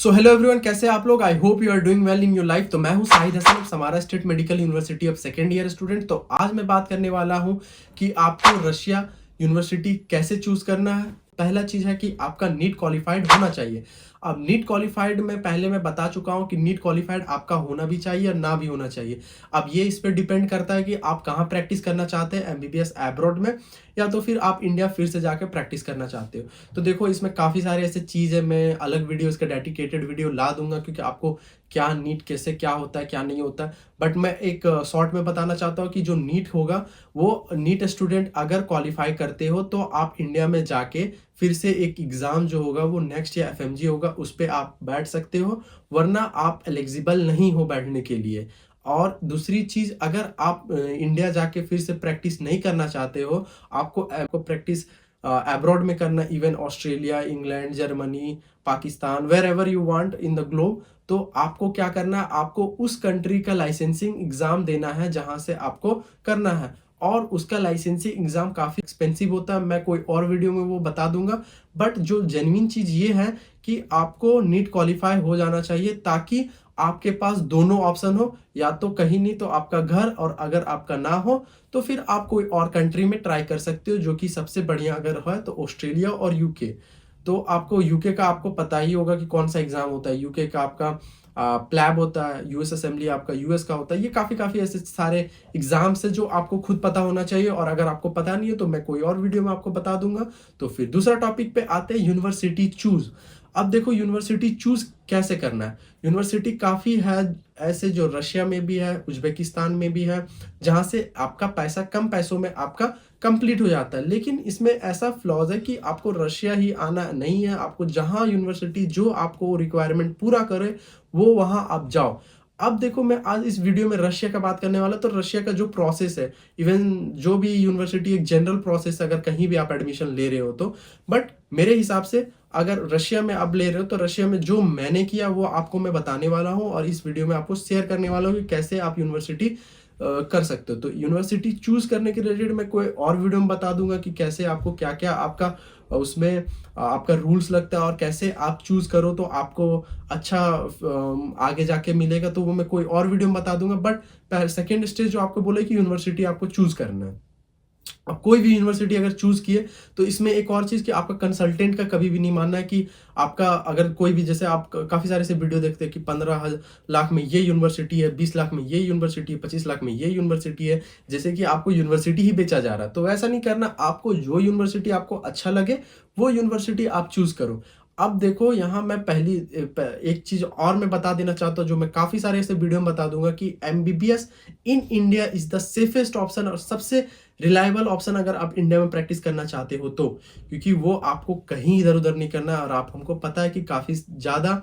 So hello everyone, कैसे हैं आप लोग। I hope you are doing well in your life. तो मैं हूं Shahid Hasan of Samara State Medical University of second year student. तो आज मैं बात करने वाला हूं कि आपको रशिया यूनिवर्सिटी कैसे चूज करना है। पहला चीज है कि आपका नीट क्वालिफाइड होना चाहिए। अब नीट क्वालिफाइड में पहले मैं बता चुका हूं कि नीट क्वालिफाइड आपका होना भी चाहिए और ना भी होना चाहिए। अब ये इस पर डिपेंड करता है कि आप कहाँ प्रैक्टिस करना चाहते हैं, एमबीबीएस एब्रॉड में या तो फिर आप इंडिया फिर से जाकर प्रैक्टिस करना चाहते हो। तो देखो, इसमें काफ़ी सारे ऐसे चीज़ है, मैं अलग वीडियो, इसका डेडिकेटेड वीडियो ला दूंगा क्योंकि आपको क्या नीट कैसे क्या होता है क्या नहीं होता है। बट मैं एक शॉर्ट में बताना चाहता हूँ कि जो नीट होगा वो नीट स्टूडेंट अगर क्वालिफाई करते हो तो आप इंडिया में जाके फिर से एक एग्ज़ाम जो होगा वो नेक्स्ट या एफएमजी होगा, उस पर आप बैठ सकते हो, वरना आप एलिजिबल नहीं हो बैठने के लिए। और दूसरी चीज़, अगर आप इंडिया जाके फिर से प्रैक्टिस नहीं करना चाहते हो, आपको प्रैक्टिस अब्रॉड में करना, even Australia, England, Germany, Pakistan, wherever you want in the globe, तो आपको क्या करना है, आपको उस कंट्री का लाइसेंसिंग एग्जाम देना है जहां से आपको करना है। और उसका लाइसेंसिंग एग्जाम काफ़ी एक्सपेंसिव होता है, मैं कोई और वीडियो में वो बता दूंगा। बट जो जेन्युइन चीज़ ये है कि आपको नीट क्वालिफाई हो जाना चाहिए ताकि आपके पास दोनों ऑप्शन हो, या तो कहीं नहीं तो आपका घर, और अगर आपका ना हो तो फिर आप कोई और कंट्री में ट्राई कर सकते हो, जो कि सबसे बढ़िया अगर है तो ऑस्ट्रेलिया और यूके। तो आपको यूके का आपको पता ही होगा कि कौन सा एग्जाम होता है। यूके का आपका प्लैब होता है, यूएस असेंबली आपका यूएस का होता है। ये काफ़ी काफ़ी ऐसे सारे एग्जाम्स है जो आपको खुद पता होना चाहिए, और अगर आपको पता नहीं है तो मैं कोई और वीडियो में आपको बता दूंगा। तो फिर दूसरा टॉपिक पे आते हैं, यूनिवर्सिटी चूज। अब देखो, यूनिवर्सिटी चूज कैसे करना है। यूनिवर्सिटी काफ़ी है ऐसे, जो रशिया में भी है, उज्बेकिस्तान में भी है, जहाँ से आपका पैसा कम पैसों में आपका कंप्लीट हो जाता है। लेकिन इसमें ऐसा फ्लॉज है कि आपको रशिया ही आना नहीं है, आपको जहाँ यूनिवर्सिटी जो आपको रिक्वायरमेंट पूरा करे वो वहाँ आप जाओ। अब देखो, मैं आज इस वीडियो में रशिया का बात करने वाला, तो रशिया का जो प्रोसेस है, इवन जो भी यूनिवर्सिटी, एक जनरल प्रोसेस, अगर कहीं भी आप एडमिशन ले रहे हो तो, बट मेरे हिसाब से अगर रशिया में आप ले रहे हो तो रशिया में जो मैंने किया वो आपको मैं बताने वाला हूँ, और इस वीडियो में आपको शेयर करने वाला हूँ कि कैसे आप यूनिवर्सिटी कर सकते हो। तो यूनिवर्सिटी चूज करने के रिलेटेड मैं कोई और वीडियो में बता दूंगा कि कैसे आपको क्या क्या आपका उसमें आपका रूल्स लगता है, और कैसे आप चूज करो तो आपको अच्छा आगे जाके मिलेगा, तो वो मैं कोई और वीडियो में बता दूंगा। बट सेकेंड स्टेज जो आपको बोले कि यूनिवर्सिटी आपको चूज करना है। अब कोई भी यूनिवर्सिटी अगर चूज किए तो इसमें एक और चीज कि आपका कंसल्टेंट का कभी भी नहीं मानना है कि आपका, अगर कोई भी, जैसे आप काफी सारे से वीडियो देखते हैं कि 15 लाख में ये यूनिवर्सिटी है, 20 लाख में ये यूनिवर्सिटी है, 25 लाख में ये यूनिवर्सिटी है, जैसे कि आपको यूनिवर्सिटी ही बेचा जा रहा है। तो वैसा नहीं करना, आपको जो यूनिवर्सिटी आपको अच्छा लगे वो यूनिवर्सिटी आप चूज करो। अब देखो, यहाँ मैं पहली एक चीज और मैं बता देना चाहता हूँ, जो मैं काफी सारे ऐसे वीडियो में बता दूंगा कि MBBS in India is the safest option और सबसे रिलायबल ऑप्शन अगर आप इंडिया में प्रैक्टिस करना चाहते हो तो, क्योंकि वो आपको कहीं इधर उधर नहीं करना है। और आप, हमको पता है कि काफ़ी ज़्यादा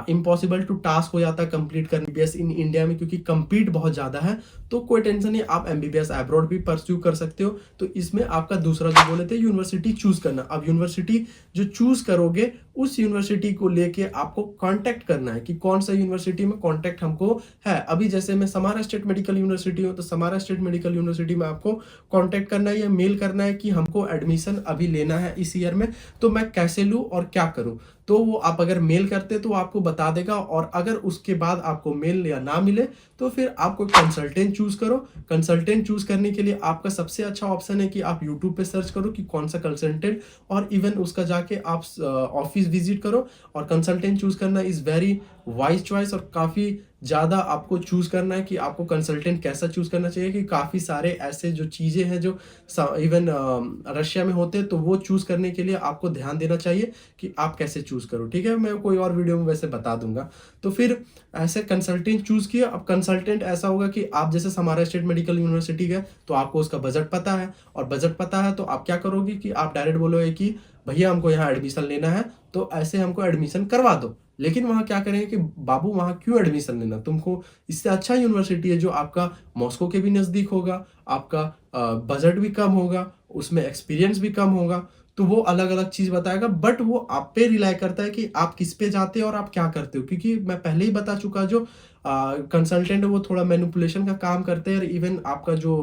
इम्पॉसिबल टू टास्क हो जाता है कंप्लीट करना एमबीबीएस इन इंडिया में, क्योंकि compete बहुत ज़्यादा है। तो कोई टेंशन नहीं, आप एमबीबीएस अब्रॉड भी परस्यू कर सकते हो। तो इसमें आपका दूसरा जो बोले थे, यूनिवर्सिटी चूज करना। अब यूनिवर्सिटी जो चूज करोगे उस यूनिवर्सिटी को लेके आपको कांटेक्ट करना है कि कौन सा यूनिवर्सिटी में कांटेक्ट हमको है। अभी जैसे मैं समारा स्टेट मेडिकल यूनिवर्सिटी हूँ, तो समारा स्टेट मेडिकल यूनिवर्सिटी में आपको कांटेक्ट करना है या मेल करना है कि हमको एडमिशन अभी लेना है इस ईयर में, तो मैं कैसे लूँ और क्या करूँ। तो वो आप अगर मेल करते तो आपको बता देगा, और अगर उसके बाद आपको मेल या ना मिले तो फिर आपको कंसल्टेंट चूज करो। कंसल्टेंट चूज करने के लिए आपका सबसे अच्छा ऑप्शन है कि आप यूट्यूब पे सर्च करो कि कौन सा कंसल्टेंट, और इवन उसका जाके आप ऑफिस विजिट करो। और कंसल्टेंट चूज करना इज वेरी वाइज चॉइस, और काफ़ी ज़्यादा आपको चूज करना है कि आपको कंसल्टेंट कैसा चूज करना चाहिए, कि काफ़ी सारे ऐसे जो चीज़ें हैं जो इवन रशिया में होते हैं, तो वो चूज करने के लिए आपको ध्यान देना चाहिए कि आप कैसे चूज करो। ठीक है, मैं कोई और वीडियो में वैसे बता दूंगा। तो फिर ऐसे कंसल्टेंट चूज किया। अब कंसल्टेंट ऐसा होगा कि आप जैसे हमारा स्टेट मेडिकल यूनिवर्सिटी गए तो आपको उसका बजट पता है, और बजट पता है तो आप क्या करोगे कि आप डायरेक्ट बोलोगे कि भैया हमको यहाँ एडमिशन लेना है, तो ऐसे हमको एडमिशन करवा दो। लेकिन वहाँ क्या करेंगे कि बाबू वहाँ क्यों एडमिशन लेना, तुमको इससे अच्छा यूनिवर्सिटी है जो आपका मॉस्को के भी नज़दीक होगा, आपका बजट भी कम होगा, उसमें एक्सपीरियंस भी कम होगा। तो वो अलग-अलग चीज़ बताएगा, बट वो आप पे रिलाई करता है कि आप किस पे जाते हो और आप क्या करते हो। क्योंकि मैं पहले ही बता चुका, जो कंसल्टेंट है वो थोड़ा मैनिपुलेशन का काम करते हैं और इवन आपका जो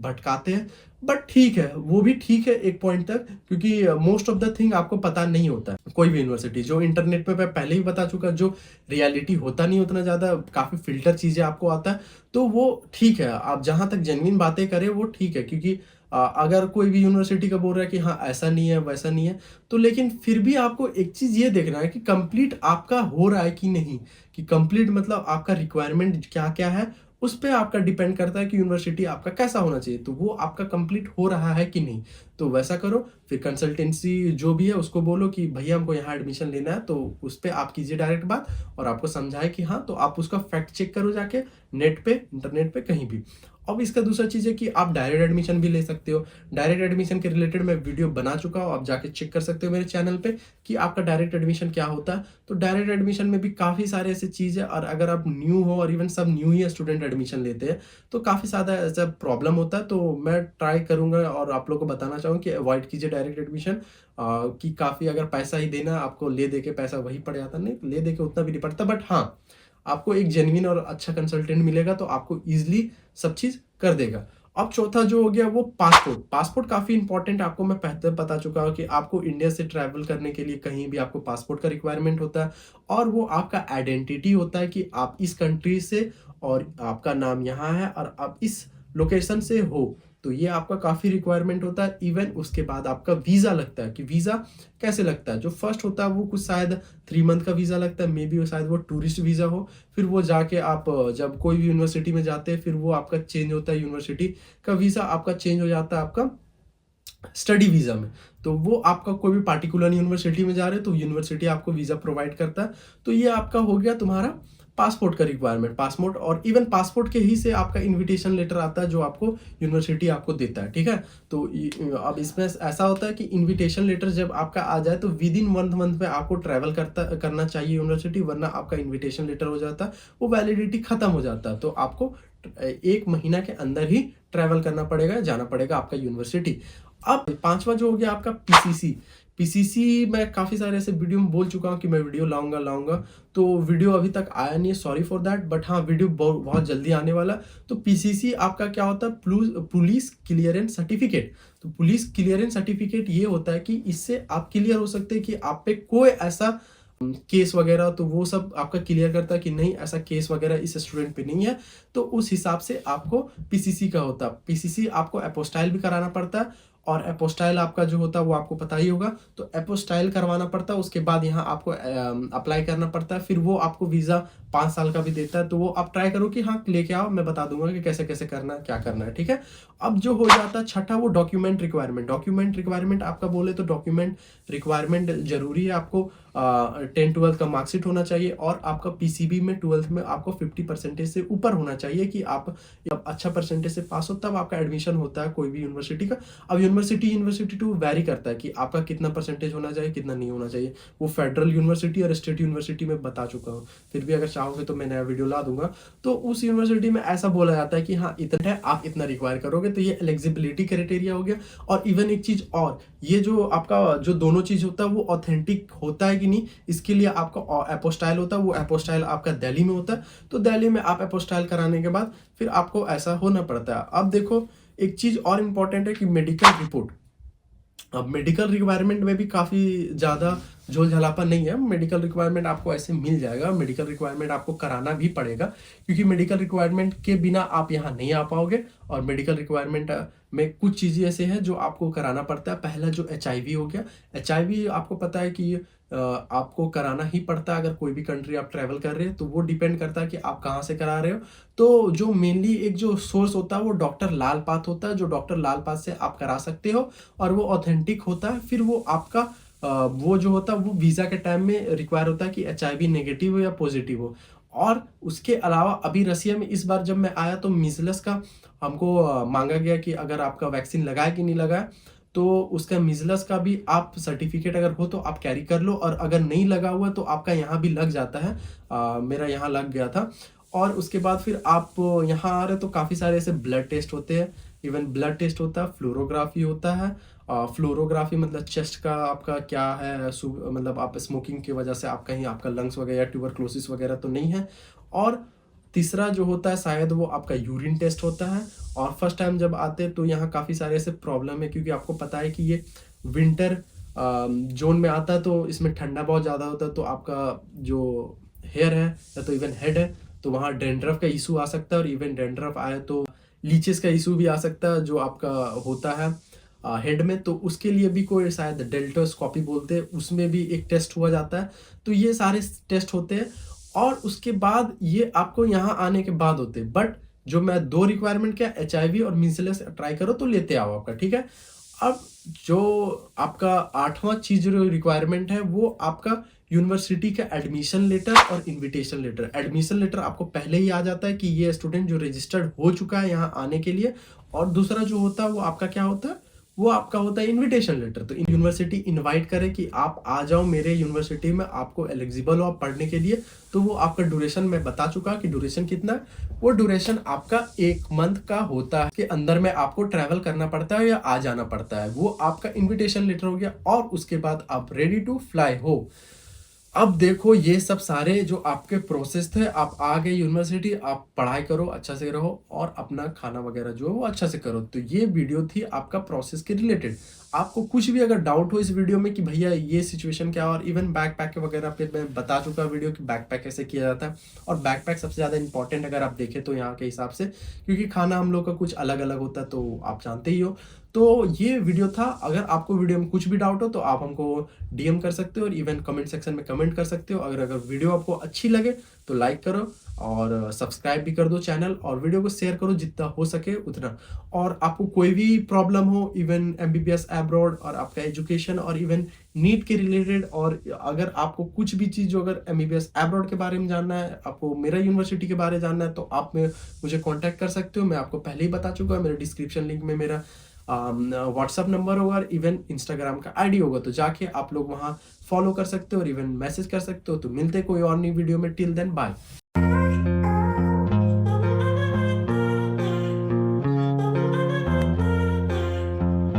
भटकाते हैं। बट ठीक है, वो भी ठीक है एक पॉइंट तक, क्योंकि मोस्ट ऑफ द थिंग आपको पता नहीं होता है। कोई भी यूनिवर्सिटी जो इंटरनेट पे मैं पहले ही बता चुका, जो रियलिटी होता नहीं उतना ज़्यादा, काफ़ी फ़िल्टर चीज़ें आपको आता है, तो वो ठीक है। आप जहाँ तक जेन्युइन बातें करें वो ठीक है, क्योंकि अगर कोई भी यूनिवर्सिटी का बोल रहा है कि हाँ, ऐसा नहीं है, वैसा नहीं है, तो लेकिन फिर भी आपको एक चीज़ ये देखना है कि कंप्लीट आपका हो रहा है कि नहीं, कि कंप्लीट मतलब आपका रिक्वायरमेंट क्या-क्या है, उस पे आपका डिपेंड करता है कि यूनिवर्सिटी आपका कैसा होना चाहिए, तो वो आपका कंप्लीट हो रहा है कि नहीं। तो वैसा करो, फिर कंसल्टेंसी जो भी है उसको बोलो कि भैया हमको यहाँ एडमिशन लेना है, तो उस पे आप कीजिए डायरेक्ट बात और आपको समझाए कि हाँ, तो आप उसका फैक्ट चेक करो जाके नेट पे, इंटरनेट पे, कहीं भी। अब इसका दूसरा चीज़ है कि आप डायरेक्ट एडमिशन भी ले सकते हो। डायरेक्ट एडमिशन के रिलेटेड मैं वीडियो बना चुका हूँ, आप जाके चेक कर सकते हो मेरे चैनल पे कि आपका डायरेक्ट एडमिशन क्या होता है। तो डायरेक्ट एडमिशन में भी काफ़ी सारे ऐसी चीज़ है, और अगर आप न्यू हो और इवन सब न्यू ही स्टूडेंट एडमिशन लेते हैं, तो काफ़ी ज़्यादा ऐसा प्रॉब्लम होता है। तो मैं ट्राई करूँगा और आप लोगों को बताना चाहूँगा कि अवॉइड कीजिए डायरेक्ट एडमिशन, कि काफ़ी अगर पैसा ही देना आपको, ले दे के पैसा वही पड़ जाता, नहीं ले दे के उतना भी नहीं पड़ता, बट हाँ, आपको एक जेन्युइन और अच्छा कंसल्टेंट मिलेगा तो आपको ईज़िली सब चीज़ कर देगा। अब चौथा जो हो गया वो पासपोर्ट। पासपोर्ट काफ़ी इंपॉर्टेंट है, आपको मैं पहले बता चुका हूँ कि आपको इंडिया से ट्रैवल करने के लिए कहीं भी आपको पासपोर्ट का रिक्वायरमेंट होता है, और वो आपका आइडेंटिटी होता है कि आप इस कंट्री से, और आपका नाम यहाँ है और आप इस लोकेशन से हो। तो ये आपका काफ़ी रिक्वायरमेंट होता है। इवन उसके बाद आपका वीज़ा लगता है, कि वीज़ा कैसे लगता है। जो फर्स्ट होता है वो कुछ शायद 3 मंथ का वीज़ा लगता है, मे बी वो शायद वो टूरिस्ट वीज़ा हो। फिर वो जाके आप जब कोई भी यूनिवर्सिटी में जाते हैं, फिर वो आपका चेंज होता है, यूनिवर्सिटी का वीज़ा आपका चेंज हो जाता है आपका स्टडी वीज़ा में। तो वो आपका कोई भी पार्टिकुलर यूनिवर्सिटी में जा रहे हैं तो यूनिवर्सिटी आपको वीज़ा प्रोवाइड करता है। तो ये आपका हो गया तुम्हारा पासपोर्ट का रिक्वायरमेंट। पासपोर्ट, और इवन पासपोर्ट के ही से आपका इन्विटेशन लेटर आता है जो आपको यूनिवर्सिटी आपको देता है, ठीक है? तो अब इसमें ऐसा होता है कि इन्विटेशन लेटर जब आपका आ जाए तो विद इन 1 मंथ में आपको ट्रैवल करना चाहिए यूनिवर्सिटी, वरना आपका इन्विटेशन लेटर हो जाता है, वो वैलिडिटी खत्म हो जाता है। तो आपको 1 महीना के अंदर ही ट्रैवल करना पड़ेगा, जाना पड़ेगा आपका यूनिवर्सिटी। अब 5वां जो हो गया आपका पीसीसी। पीसीसी मैं काफ़ी सारे ऐसे वीडियो में बोल चुका हूँ कि मैं वीडियो लाऊँगा, तो वीडियो अभी तक आया नहीं है, सॉरी फॉर दैट, बट हाँ, वीडियो बहुत जल्दी आने वाला है। तो पीसीसी आपका क्या होता है, पुलिस क्लियरेंस सर्टिफिकेट। तो पुलिस क्लियरेंस सर्टिफिकेट ये होता है कि इससे आप क्लियर हो सकते हैं कि आप पे कोई ऐसा केस वगैरह, तो वो सब आपका क्लियर करता है कि नहीं, ऐसा केस वगैरह इस स्टूडेंट पे नहीं है। तो उस हिसाब से आपको पीसीसी का होता है। पीसीसी आपको एपोस्टाइल भी कराना पड़ता है, और एपोस्टाइल आपका जो होता है वो आपको पता ही होगा। तो एपोस्टाइल करवाना पड़ता है, उसके बाद यहाँ आपको अप्लाई करना पड़ता है, फिर वो आपको वीज़ा 5 साल का भी देता है। तो वो आप ट्राई करो कि हाँ, लेके आओ, मैं बता दूंगा कि कैसे-कैसे करना है, क्या करना है, ठीक है? अब जो हो जाता है छठा, वो डॉक्यूमेंट रिक्वायरमेंट। डॉक्यूमेंट रिक्वायरमेंट आपका बोले तो डॉक्यूमेंट रिक्वायरमेंट ज़रूरी है। आपको 10-12 का मार्कशीट होना चाहिए, और आपका पीसीबी में 12th में आपको 50% से ऊपर होना चाहिए, कि आप अच्छा परसेंटेज से पास हो, तब आपका एडमिशन होता है कोई भी यूनिवर्सिटी का। अब यूनिवर्सिटी टू वैरी करता है कि आपका कितना परसेंटेज होना चाहिए, कितना नहीं होना चाहिए। वो फेडरल यूनिवर्सिटी और स्टेट यूनिवर्सिटी में बता चुका हूँ, फिर भी अगर चाहोगे तो मैं नया वीडियो ला दूंगा। तो उस यूनिवर्सिटी में ऐसा बोला जाता है कि हाँ, इतना है, आप इतना रिक्वायर करोगे, तो ये एलिजिबिलिटी क्राइटेरिया हो गया। और इवन एक चीज और, ये जो आपका जो दोनों चीज होता है वो ऑथेंटिक होता है कि नहीं, इसके लिए आपका एपोस्टाइल होता है। वो एपोस्टाइल आपका दिल्ली में होता है, तो दिल्ली में आप एपोस्टाइल कराने के बाद फिर आपको ऐसा होना पड़ता है। अब देखो, एक चीज और इम्पोर्टेंट है कि मेडिकल रिपोर्ट। अब मेडिकल रिक्वायरमेंट में भी काफ़ी ज़्यादा झोल झालापन नहीं है। मेडिकल रिक्वायरमेंट आपको ऐसे मिल जाएगा, मेडिकल रिक्वायरमेंट आपको कराना भी पड़ेगा, क्योंकि मेडिकल रिक्वायरमेंट के बिना आप यहाँ नहीं आ पाओगे। और मेडिकल रिक्वायरमेंट में कुछ चीज़ें ऐसे हैं जो आपको कराना पड़ता है। पहला जो HIV हो गया, HIV आपको पता है कि आपको कराना ही पड़ता है अगर कोई भी कंट्री आप ट्रैवल कर रहे हैं, तो वो डिपेंड करता है कि आप कहाँ से करा रहे हो। तो जो मेनली एक जो सोर्स होता है वो डॉक्टर लाल पाथ होता है, जो डॉक्टर लाल पाथ से आप करा सकते हो, और वो ऑथेंटिक होता है। फिर वो आपका वो जो होता है वो वीज़ा के टाइम में रिक्वायर होता है कि HIV नेगेटिव हो या पॉजिटिव हो। और उसके अलावा अभी रसिया में इस बार जब मैं आया तो मीजल्स का हमको मांगा गया कि अगर आपका वैक्सीन लगाया कि नहीं लगाया, तो उसका मीजल्स का भी आप सर्टिफिकेट अगर हो तो आप कैरी कर लो, और अगर नहीं लगा हुआ तो आपका यहाँ भी लग जाता है। मेरा यहाँ लग गया था। और उसके बाद फिर आप यहाँ आ रहे तो काफ़ी सारे ऐसे ब्लड टेस्ट होते हैं, इवन ब्लड टेस्ट होता है, फ्लोरोग्राफी होता है, फ्लोरोग्राफी मतलब चेस्ट का आपका क्या है, मतलब आप स्मोकिंग की वजह से आप कहीं आपका लंग्स वगैरह या ट्यूबरक्लोसिस वगैरह तो नहीं है। और तीसरा जो होता है शायद वो आपका यूरिन टेस्ट होता है। और फर्स्ट टाइम जब आते हैं तो यहाँ काफ़ी सारे ऐसे प्रॉब्लम है, क्योंकि आपको पता है कि ये विंटर जोन में आता है, तो इसमें ठंडा बहुत ज़्यादा होता है, तो आपका जो हेयर है या तो इवन हेड है तो वहाँ डेंड्रफ का इशू आ सकता है। और इवन डेंड्रफ आए तो लीचेस का इशू भी आ सकता है जो आपका होता है हेड में, तो उसके लिए भी कोई शायद डेल्टोस्कोपी बोलते हैं, उसमें भी एक टेस्ट हुआ जाता है। तो ये सारे टेस्ट होते हैं और उसके बाद ये आपको यहाँ आने के बाद होते हैं। बट जो मैं 2 रिक्वायरमेंट क्या, HIV और मीजल्स ट्राई करो तो लेते आओ आपका, ठीक है। अब जो आपका 8वां चीज जो रिक्वायरमेंट है वो आपका यूनिवर्सिटी का एडमिशन लेटर और इनविटेशन लेटर। एडमिशन लेटर आपको पहले ही आ जाता है कि ये स्टूडेंट जो रजिस्टर्ड हो चुका है यहाँ आने के लिए। और दूसरा जो होता है वो आपका क्या होता है, वो आपका होता है इनविटेशन लेटर। तो यूनिवर्सिटी इनवाइट करे कि आप आ जाओ मेरे यूनिवर्सिटी में, आपको एलिजिबल हो आप पढ़ने के लिए। तो वो आपका ड्यूरेशन मैं बता चुका कि ड्यूरेशन कितना है। वो ड्यूरेशन आपका 1 मंथ का होता है के अंदर में आपको ट्रैवल करना पड़ता है या आ जाना पड़ता है। वो आपका इनविटेशन लेटर हो गया और उसके बाद आप रेडी टू फ्लाई हो। अब देखो ये सब सारे जो आपके प्रोसेस थे, आप आ गए यूनिवर्सिटी, आप पढ़ाई करो अच्छा से रहो और अपना खाना वगैरह जो है वो अच्छा से करो। तो ये वीडियो थी आपका प्रोसेस के रिलेटेड। आपको कुछ भी अगर डाउट हो इस वीडियो में कि भैया ये सिचुएशन क्या, और इवन बैकपैक वगैरह पे मैं बता चुका वीडियो कि बैकपैक कैसे किया जाता है। और बैकपैक सबसे ज़्यादा इंपॉर्टेंट अगर आप देखें तो यहाँ के हिसाब से, क्योंकि खाना हम लोग का कुछ अलग अलग होता है तो आप जानते ही हो। तो ये वीडियो था। अगर आपको वीडियो में कुछ भी डाउट हो तो आप हमको DM कर सकते हो और इवन कमेंट सेक्शन में कमेंट कर सकते हो। अगर वीडियो आपको अच्छी लगे तो लाइक करो और सब्सक्राइब भी कर दो चैनल, और वीडियो को शेयर करो जितना हो सके उतना। और आपको कोई भी प्रॉब्लम हो इवन MBBS अब्रॉड और आपका एजुकेशन और इवन नीट के रिलेटेड, और अगर आपको कुछ भी चीज़ जो अगर MBBS अब्रॉड के बारे में जानना है, आपको मेरा यूनिवर्सिटी के बारे में जानना है, तो आप मुझे कॉन्टैक्ट कर सकते हो। मैं आपको पहले ही बता चुका हूँ, मेरे डिस्क्रिप्शन लिंक में मेरा व्हाट्सअप नंबर होगा और इवन इंस्टाग्राम का ID होगा, तो जाके आप लोग वहाँ फॉलो कर सकते हो और इवन मैसेज कर सकते हो। तो मिलते कोई और नई वीडियो में, टिल देन बाय।